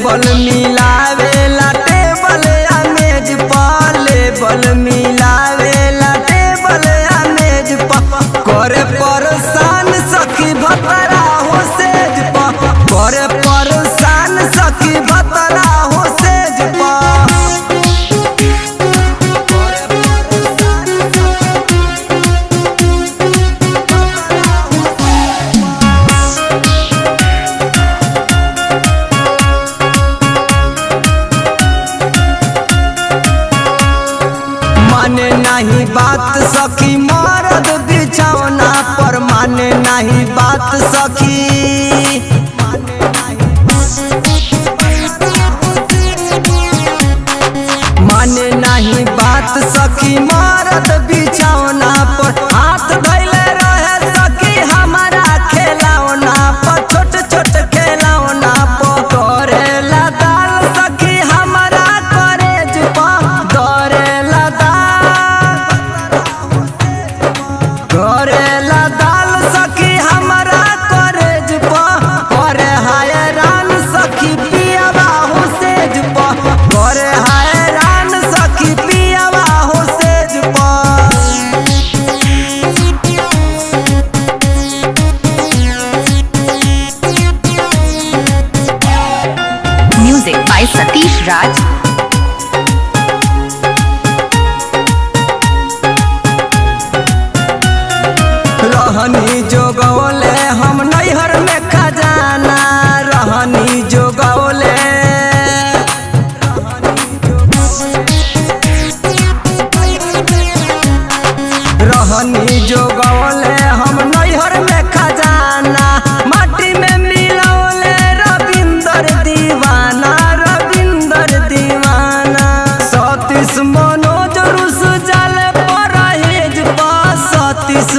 Label मिलावेला table आ मेज पर, लेबल मिलावेला टेबल आ मेज पर। करे परेशान सखी भतरा हो सेज पर, करे परेशान सखी भतरा हो सेज पर। माने नहीं बात सखी मरद बिछौना पर, माने नहीं बात सखी, माने नहीं बात सखी मरद बिछौना पर। हाथ धैले रहे सखी हमारा खेलौना पर, छोट छोट खेलौना पर। करेला दाल सखी हमारा करेज पर, करेला करेला दाल सखी हमारा करेज पर। करे हैरान सखी पियावा हो सेज पर, करे हैरान सखी पियावा हो सेज पर। Music by Satish Raj. रहनी जोगौले हम नैहर में खजाना, रहनी जोगौले, रहनी जोगौले हम नैहर में खजाना। माटी में मिलौले रविंदर दीवाना, रविंदर दीवाना। सतीश मनोज रुस जाल परहेज पर, सतीश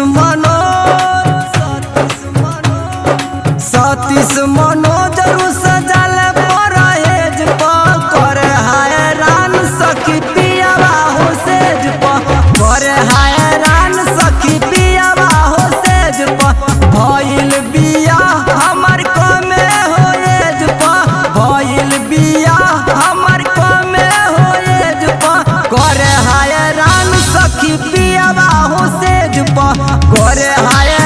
सतीश मनोज रुस जाल परहेज पर। करे हैरान सखी पियावा हो सेज पर, करे हैरान सखी पियावा हो सेज पर। भइल बिया हमर कमे हो एज पर, भइल बिया हमर कमे हो एज पर। करे हैरान सखी पियावा हो सेज पर, करे हैरान